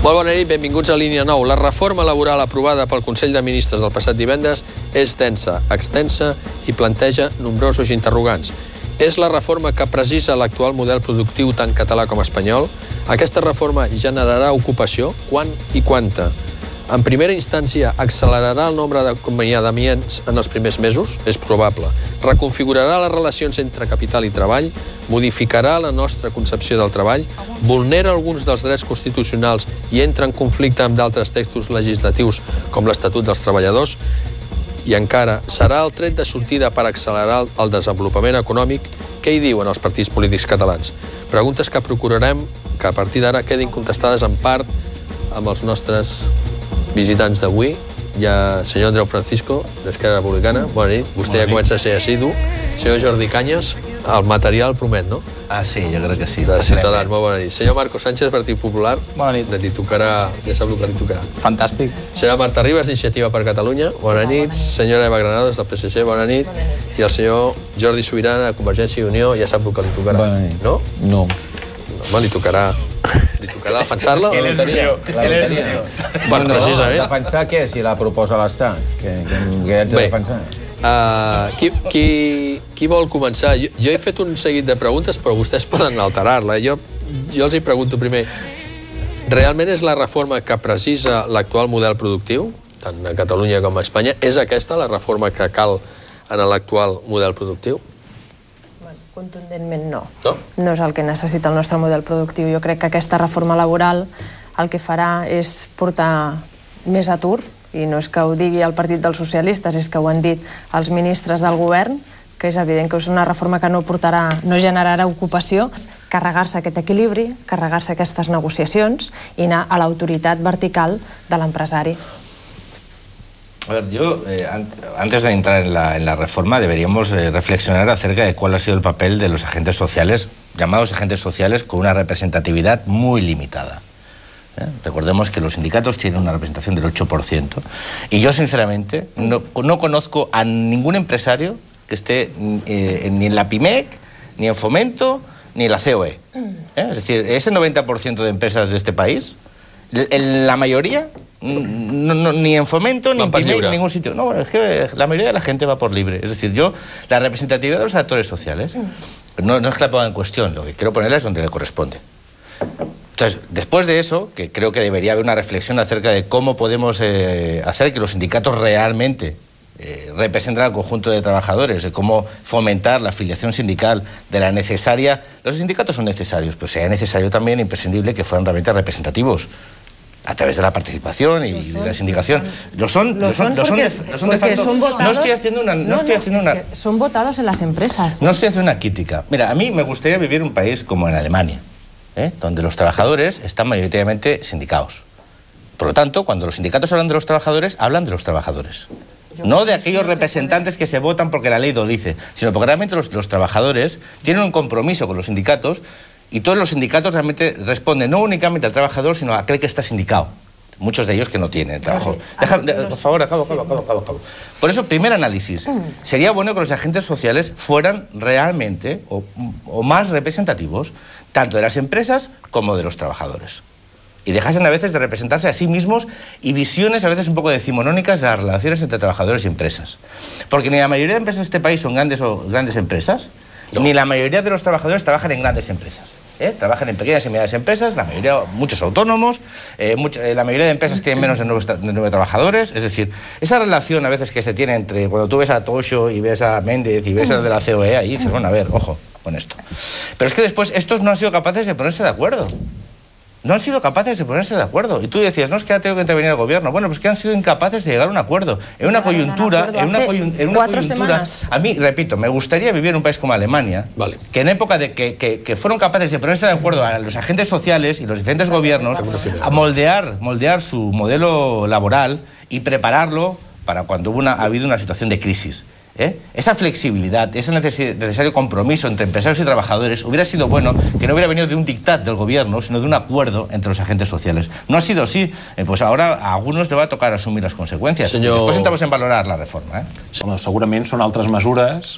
Molt bona nit, benvinguts a Línia 9. La reforma laboral aprovada pel Consell de Ministres del passat divendres és densa, extensa i planteja nombrosos interrogants. És la reforma que precisa l'actual model productiu tant català com espanyol? Aquesta reforma generarà ocupació? Quan i quanta? En primera instància, accelerarà el nombre d'acomiadaments en els primers mesos? És probable. Reconfigurarà les relacions entre capital i treball? Modificarà la nostra concepció del treball? Vulnera alguns dels drets constitucionals i entra en conflicte amb d'altres textos legislatius com l'Estatut dels Treballadors? I encara, serà el tret de sortida per accelerar el desenvolupament econòmic? Què hi diuen els partits polítics catalans? Preguntes que procurarem que a partir d'ara quedin contestades en part amb els nostres visitants d'avui. Hi ha el senyor Andreu Francisco, d'Esquerra Republicana. Bona nit. Vostè ja comença a ser assidu. Senyor Jordi Cañas, el material promet, no? Ah, sí, jo crec que sí. De Ciutadans, molt bona nit. Senyor Marco Sánchez, Partit Popular. Bona nit. Li tocarà, ja sap el que li tocarà. Fantàstic. Senyora Marta Ribas, d'Iniciativa per Catalunya. Bona nit. Senyora Eva Granados, del PSC. Bona nit. I el senyor Jordi Subirana, de Convergència i Unió. Ja sap el que li tocarà. Bona nit. No? No. Home, li tocarà defensar-la? Él es mío. Bueno, precisament. Defensar què, si la proposa l'Estat? Què haig de defensar? Qui vol començar? Jo he fet un seguit de preguntes, però vostès poden alterar-la. Jo els hi pregunto primer. Realment és la reforma que precisa l'actual model productiu, tant a Catalunya com a Espanya? És aquesta la reforma que cal en l'actual model productiu? Contundentment no. No és el que necessita el nostre model productiu. Jo crec que aquesta reforma laboral el que farà és portar més atur, i no és que ho digui el Partit dels Socialistes, és que ho han dit els ministres del govern, que és evident que és una reforma que no generarà ocupació, carregar-se aquest equilibri, carregar-se aquestes negociacions i anar a l'autoritat vertical de l'empresari. A ver, yo, antes de entrar en la reforma, deberíamos reflexionar acerca de cuál ha sido el papel de los agentes sociales, llamados agentes sociales, con una representatividad muy limitada. Recordemos que los sindicatos tienen una representación del 8%. Y yo, sinceramente, no conozco a ningún empresario que esté ni en la PIMEC, ni en Fomento, ni en la COE. Es decir, ese 90% de empresas de este país, la mayoría... ni en Fomento, ni en PIMEC, en ningún sitio. No, es que la mayoría de la gente va por libre. Es decir, la representatividad de los actores sociales, no es que la ponga en cuestión, lo que quiero ponerla es donde le corresponde. Entonces, después de eso, que creo que debería haber una reflexión acerca de cómo podemos hacer que los sindicatos realmente representen al conjunto de trabajadores, de cómo fomentar la afiliación sindical, de la necesaria... Los sindicatos son necesarios, pero sería necesario también, imprescindible, que fueran realmente representativos, a través de la participación y de la sindicación. Son de facto. No estoy haciendo una... Son votados en las empresas. No estoy haciendo una crítica. Mira, a mí me gustaría vivir en un país como en Alemania, donde los trabajadores están mayoritariamente sindicados. Por lo tanto, cuando los sindicatos hablan de los trabajadores, hablan de los trabajadores. No de aquellos representantes que se votan porque la ley lo dice, sino porque realmente los trabajadores tienen un compromiso con los sindicatos. Y todos los sindicatos realmente responden no únicamente al trabajador, sino a aquel que está sindicado. Muchos de ellos que no tienen trabajo. Por favor, acabo. Por eso, primer análisis. Sería bueno que los agentes sociales fueran realmente o más representativos, tanto de las empresas como de los trabajadores. Y dejasen a veces de representarse a sí mismos y visiones a veces un poco decimonónicas de las relaciones entre trabajadores y empresas. Porque ni la mayoría de empresas de este país son grandes empresas, ni la mayoría de los trabajadores trabajan en grandes empresas. Trabajan en pequeñas y medianas empresas, muchos autónomos, la mayoría de empresas tienen menos de 9 trabajadores. Es decir, esa relación a veces que se tiene entre cuando tú ves a Tocho y ves a Méndez y ves a de la COE, ahí dices, bueno, a ver, ojo con esto. Pero es que después estos no han sido capaces de ponerse de acuerdo. No han sido capaces de ponerse de acuerdo. Y tú decías, no, es que ha tenido que intervenir el gobierno. Bueno, pues que han sido incapaces de llegar a un acuerdo. En una coyuntura... Semanas. A mí, repito, me gustaría vivir en un país como Alemania, que en época de que fueron capaces de ponerse de acuerdo a los agentes sociales y los diferentes gobiernos a moldear su modelo laboral y prepararlo para cuando ha habido una situación de crisis. Esa flexibilidad, ese necesario compromiso entre empresarios y trabajadores hubiera sido bueno que no hubiera venido de un dictat del gobierno, sino de un acuerdo entre los agentes sociales. No ha sido así, pues ahora a algunos les va a tocar asumir las consecuencias. Después entramos en valorar la reforma. Segurament són altres mesures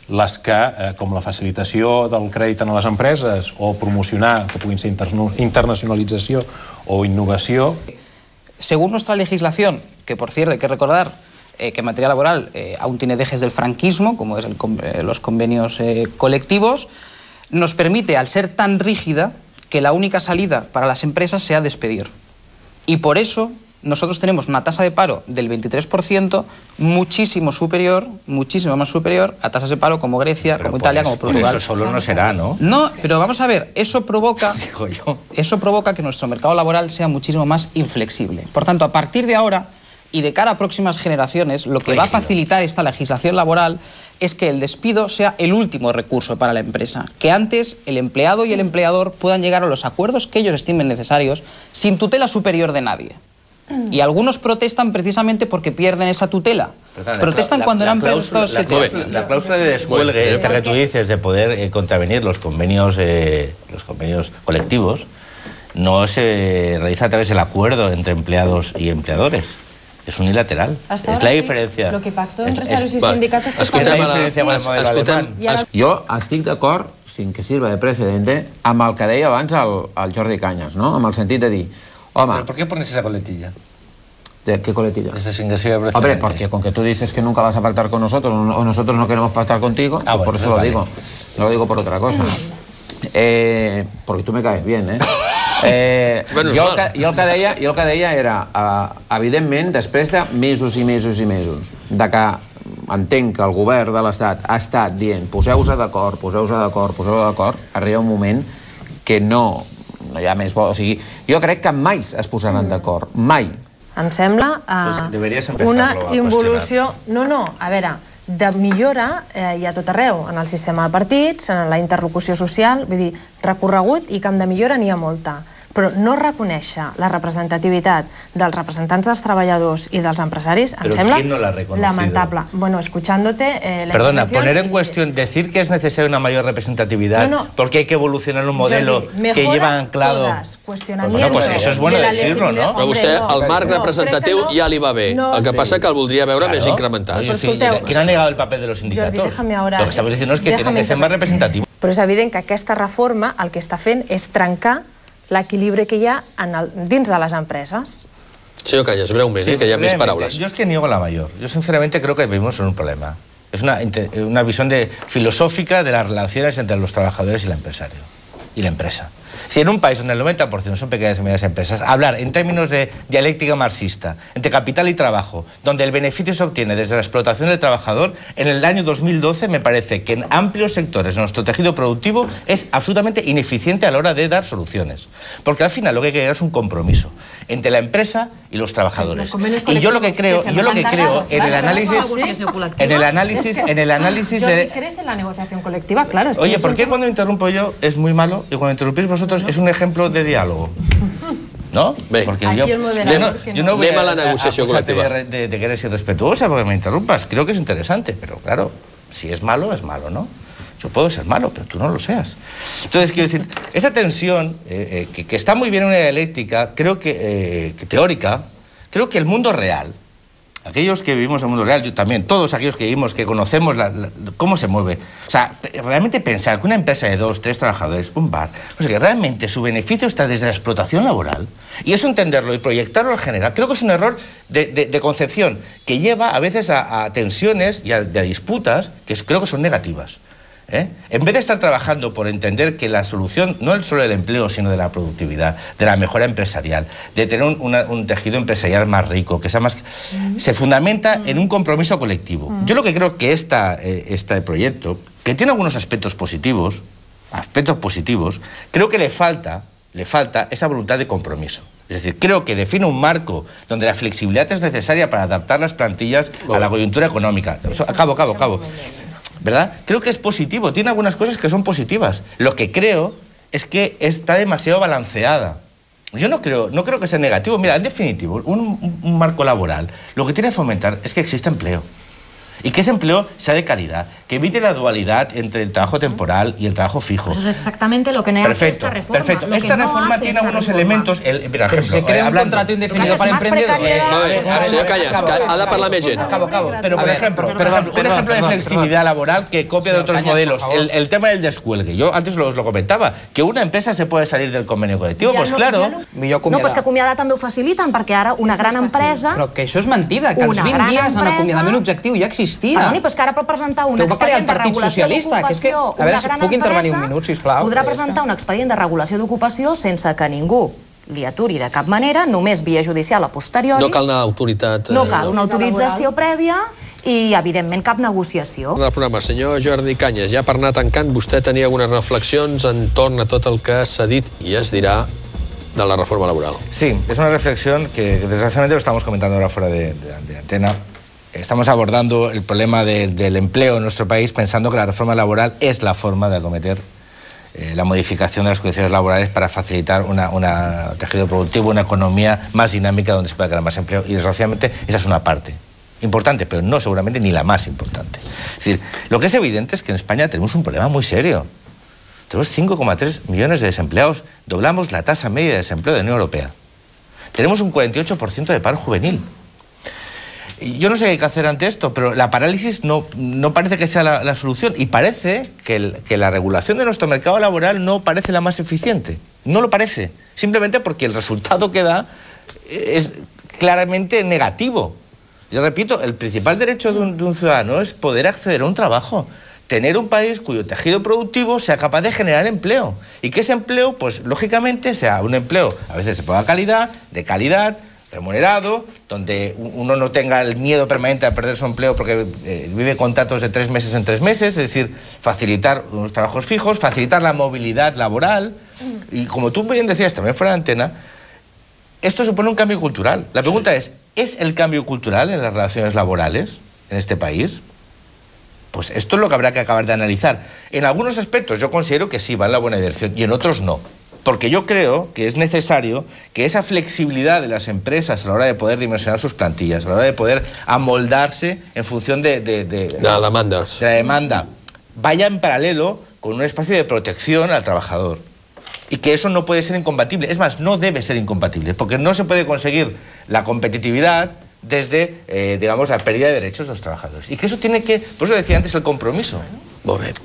les que, com la facilitació del crèdit a les empreses o promocionar que puguin ser internacionalització o innovació. Según nuestra legislación, que por cierto hay que recordar que en materia laboral aún tiene dejes del franquismo, como es los convenios colectivos, nos permite, al ser tan rígida, que la única salida para las empresas sea despedir. Y por eso nosotros tenemos una tasa de paro del 23%, muchísimo más superior a tasas de paro como Grecia, como Italia, como Portugal. Eso solo no será, ¿no? No, pero vamos a ver, eso provoca que nuestro mercado laboral sea muchísimo más inflexible. Por tanto, a partir de ahora y de cara a próximas generaciones, lo que va a facilitar esta legislación laboral es que el despido sea el último recurso para la empresa, que antes el empleado y el empleador puedan llegar a los acuerdos que ellos estimen necesarios sin tutela superior de nadie. Y algunos protestan precisamente porque pierden esa tutela. Protestan cuando una empresa está La cláusula de descuelgue, esta que tú dices, de poder contravenir los convenios colectivos, no se realiza a través del acuerdo entre empleados y empleadores. És unilateral. És la diferència. Lo que pactó empresarios y sindicatos... És la diferència amb el model alemany. Jo estic d'acord, sin que sirva de precedente, amb el que deia abans el Jordi Cañas, no? Amb el sentit de dir, home... ¿Por qué pones esa coletilla? ¿De qué coletilla? Esa sin que sirva de precedente. Hombre, porque con que tú dices que nunca vas a pactar con nosotros o nosotros no queremos pactar contigo, pues por eso lo digo. No lo digo por otra cosa. Porque tú me caes bien, ¿eh? Jo el que deia era, evidentment, després de mesos i mesos i mesos, de que entenc que el govern de l'Estat ha estat dient poseu-vos d'acord, arriba un moment que no hi ha més bo. O sigui, jo crec que mai es posaran d'acord, mai. Em sembla una involució... No, a veure, de millora hi ha tot arreu, en el sistema de partits, en la interlocució social, vull dir, recorregut i camp de millora n'hi ha molta. Però no reconèixer la representativitat dels representants dels treballadors i dels empresaris em sembla lamentable. Bueno, escuchándote... Perdona, poner en cuestión, decir que es necesaria una mayor representatividad porque hay que evolucionar un modelo que lleva anclado... Bueno, pues eso es bueno decirlo, ¿no? Però vostè, el marc representatiu ja li va bé. El que passa que el voldria veure més incrementat. ¿Quién ha negado el papel de los sindicatos? Lo que estamos diciendo es que tienen que ser más representativos. Però és evident que aquesta reforma el que està fent és trencar l'equilibri que hi ha dins de les empreses. Senyor Cañas, breument, que hi ha més paraules. Yo es que niego la mayor. Yo sinceramente creo que vivimos en un problema. Es una visión filosófica de las relaciones entre los trabajadores y el empresario y la empresa. Si en un país donde el 90% son pequeñas y medianas empresas, hablar en términos de dialéctica marxista, entre capital y trabajo, donde el beneficio se obtiene desde la explotación del trabajador, en el año 2012 me parece que en amplios sectores de nuestro tejido productivo es absolutamente ineficiente a la hora de dar soluciones. Porque al final lo que hay que llegar es un compromiso entre la empresa y los trabajadores. Y yo lo que creo en el análisis de... ¿Crees en la negociación colectiva? Claro. Oye, ¿por qué cuando interrumpo yo es muy malo y cuando interrumpís vosotros es un ejemplo de diálogo? ¿No? Porque yo no voy a la negociación colectiva de que eres irrespetuosa porque me interrumpas. Creo que es interesante, pero claro, si es malo, ¿no? Yo puedo ser malo, pero tú no lo seas. Entonces, quiero decir, esa tensión, que está muy bien en una dialéctica, creo que teórica, creo que el mundo real, aquellos que vivimos en el mundo real, yo también, todos aquellos que vivimos, que conocemos cómo se mueve, o sea, realmente pensar que una empresa de 2, 3 trabajadores, un bar, o sea, que realmente su beneficio está desde la explotación laboral, y eso entenderlo y proyectarlo en general, creo que es un error de concepción que lleva a veces a tensiones y a disputas que creo que son negativas. En vez de estar trabajando por entender que la solución no es solo el empleo, sino de la productividad, de la mejora empresarial, de tener un tejido empresarial más rico, que sea más... se fundamenta en un compromiso colectivo. Yo lo que creo que este proyecto, que tiene algunos aspectos positivos, creo que le falta esa voluntad de compromiso. Es decir, creo que define un marco donde la flexibilidad es necesaria para adaptar las plantillas a la coyuntura económica. Acabo. ¿Verdad? Creo que es positivo, tiene algunas cosas que son positivas. Lo que creo es que está demasiado balanceada. Yo no creo que sea negativo. Mira, en definitivo, un marco laboral lo que tiene que fomentar es que exista empleo. Y que ese empleo sea de calidad, que evite la dualidad entre el trabajo temporal y el trabajo fijo. Pues eso es exactamente lo que no hace esta reforma. Perfecto. Esta reforma tiene algunos elementos... Mira, ejemplo, se crea un contrato indefinido para emprendedores. Senyor Cañas, ha de parlar més gent. Acabo. Pero, por ejemplo, un ejemplo de flexibilidad laboral que copia de otros modelos. El tema del descuelgue. Yo antes os lo comentaba, que una empresa se puede salir del convenio colectivo. Pues claro... No, pues que acomiadar també ho faciliten, perquè ara una gran empresa... Però que això és mentida, que els 20 dies en acomiadament objectiu ja existia. Perdoni, però és que ara pot presentar un expedient de regulació d'ocupació. Una gran empresa podrà presentar un expedient de regulació d'ocupació sense que ningú li aturi de cap manera, només via judicial a posteriori. No cal una autoritat... No cal una autorització prèvia i, evidentment, cap negociació. Del programa, senyor Jordi Cañas, ja per anar tancant, vostè tenia algunes reflexions entorn a tot el que s'ha dit i es dirà de la reforma laboral. Sí, es una reflexión que desgraciadamente lo estamos comentando ahora fuera de antena. Estamos abordando el problema del empleo en nuestro país pensando que la reforma laboral es la forma de acometer la modificación de las condiciones laborales para facilitar un tejido productivo, una economía más dinámica donde se pueda crear más empleo. Y desgraciadamente esa es una parte importante, pero no seguramente ni la más importante. Es decir, lo que es evidente es que en España tenemos un problema muy serio. Tenemos 5,3 millones de desempleados, doblamos la tasa media de desempleo de la Unión Europea. Tenemos un 48% de paro juvenil. Yo no sé qué hay que hacer ante esto, pero la parálisis no parece que sea la solución. Y parece que la regulación de nuestro mercado laboral no parece la más eficiente. No lo parece, simplemente porque el resultado que da es claramente negativo. Yo repito, el principal derecho de un ciudadano es poder acceder a un trabajo. Tener un país cuyo tejido productivo sea capaz de generar empleo. Y que ese empleo, pues lógicamente, sea un empleo a veces de calidad, remunerado, donde uno no tenga el miedo permanente a perder su empleo porque vive contratos de 3 meses en 3 meses, es decir, facilitar unos trabajos fijos, facilitar la movilidad laboral. Y como tú bien decías también fuera de antena, esto supone un cambio cultural. La pregunta ¿es el cambio cultural en las relaciones laborales en este país? Pues esto es lo que habrá que acabar de analizar. En algunos aspectos yo considero que sí, va en la buena dirección y en otros no. Porque yo creo que es necesario que esa flexibilidad de las empresas a la hora de poder dimensionar sus plantillas, a la hora de poder amoldarse en función de la demanda, vaya en paralelo con un espacio de protección al trabajador. Y que eso no puede ser incompatible. Es más, no debe ser incompatible, porque no se puede conseguir la competitividad desde, digamos, la pérdida de derechos de los trabajadores. Y que eso tiene que, por eso decía antes, el compromiso.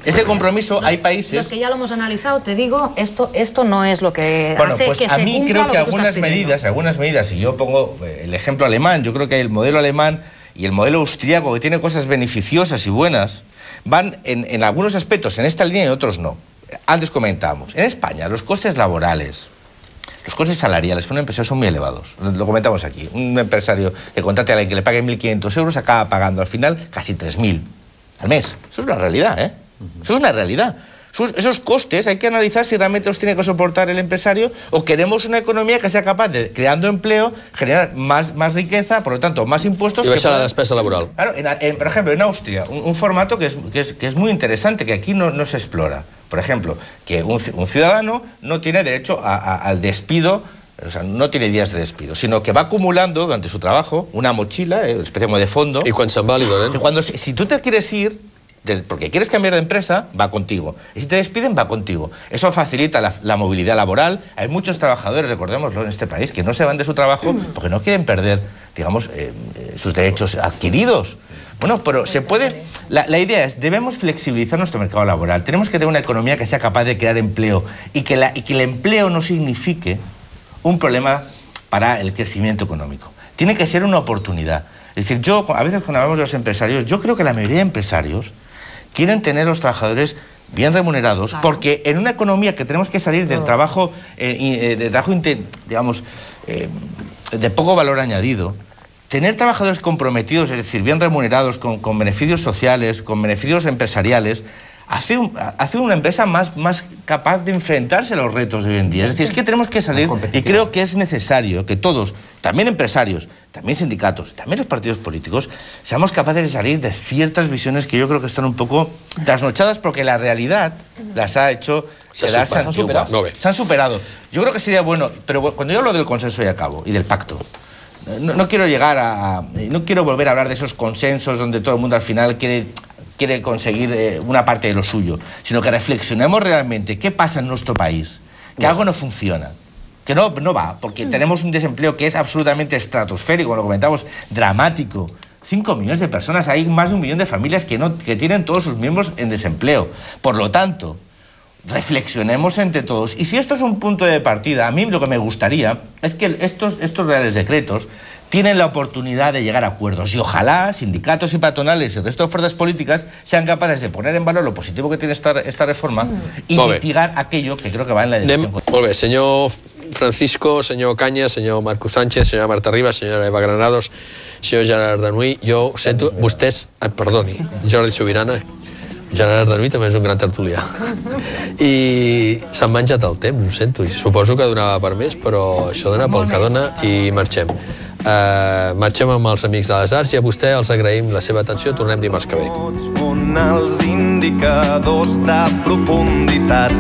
Ese compromiso, hay países... Los que ya lo hemos analizado, te digo, esto no es lo que hace pues que se cumpla lo que tú estás pidiendo. a mí creo que algunas medidas, y yo pongo el ejemplo alemán, yo creo que el modelo alemán y el modelo austriaco, que tiene cosas beneficiosas y buenas, van en algunos aspectos en esta línea y en otros no. Antes comentábamos, en España los costes laborales, los costes salariales para un empresario son muy elevados. Lo comentamos aquí. Un empresario que contrate a alguien que le pague 1.500 euros acaba pagando al final casi 3.000 al mes. Eso es una realidad, ¿eh? Eso es una realidad. Esos costes hay que analizar si realmente los tiene que soportar el empresario o queremos una economía que sea capaz de, creando empleo, generar más riqueza, por lo tanto, más impuestos... Y baixar la despesa laboral. Claro, por ejemplo, en Austria, un formato que es muy interesante, que aquí no se explora. Por ejemplo, que un ciudadano no tiene derecho al despido, o sea, no tiene días de despido, sino que va acumulando durante su trabajo una mochila, una especie de fondo. Y cuando se inválido, si tú te quieres ir, porque quieres cambiar de empresa, va contigo. Y si te despiden, va contigo. Eso facilita la movilidad laboral. Hay muchos trabajadores, recordémoslo, en este país, que no se van de su trabajo porque no quieren perder, digamos, sus derechos adquiridos. Bueno, pero se puede... La idea es, debemos flexibilizar nuestro mercado laboral. Tenemos que tener una economía que sea capaz de crear empleo y que el empleo no signifique un problema para el crecimiento económico. Tiene que ser una oportunidad. Es decir, a veces cuando hablamos de los empresarios, yo creo que la mayoría de empresarios quieren tener a los trabajadores bien remunerados, claro, porque en una economía que tenemos que salir del trabajo, digamos, de poco valor añadido, tener trabajadores comprometidos, es decir, bien remunerados, con beneficios sociales, con beneficios empresariales, hace una empresa más capaz de enfrentarse a los retos de hoy en día. Es decir, es que tenemos que salir, y creo que es necesario que todos, también empresarios, también sindicatos, también los partidos políticos, seamos capaces de salir de ciertas visiones que yo creo que están un poco trasnochadas porque la realidad las ha hecho... Se han superado. Yo creo que sería bueno, pero cuando yo hablo del consenso y acabo, y del pacto, no quiero llegar a... No quiero volver a hablar de esos consensos donde todo el mundo al final quiere conseguir una parte de lo suyo, sino que reflexionemos realmente qué pasa en nuestro país, que algo no funciona, que no va, porque tenemos un desempleo que es absolutamente estratosférico, como lo comentamos, dramático. 5 millones de personas, hay más de 1 millón de familias que tienen todos sus miembros en desempleo. Por lo tanto, reflexionemos entre todos. Y si esto es un punto de partida, a mí lo que me gustaría es que estos reales decretos tienen la oportunidad de llegar a acuerdos y ojalá sindicatos y patronales y el resto de fuerzas políticas sean capaces de poner en valor lo positivo que tiene esta reforma y mitigar aquello que creo que va en la dirección. Molt bé, senyor Francisco, senyor Cañas, senyor Marcos Sánchez, senyora Marta Ribas, senyora Eva Granados, senyor Gerard Danuy, jo ho sento, vostès, perdoni, Jordi Sobirana, Gerard Danuy també és un gran tertulià. I s'han menjat el temps, ho sento, i suposo que donava per més, però això dona pel que dona i marxem. Marxem amb els Amics de les Arts i a vostè els agraïm la seva atenció. Tornem dimarts que ve. On els indicadors de profunditat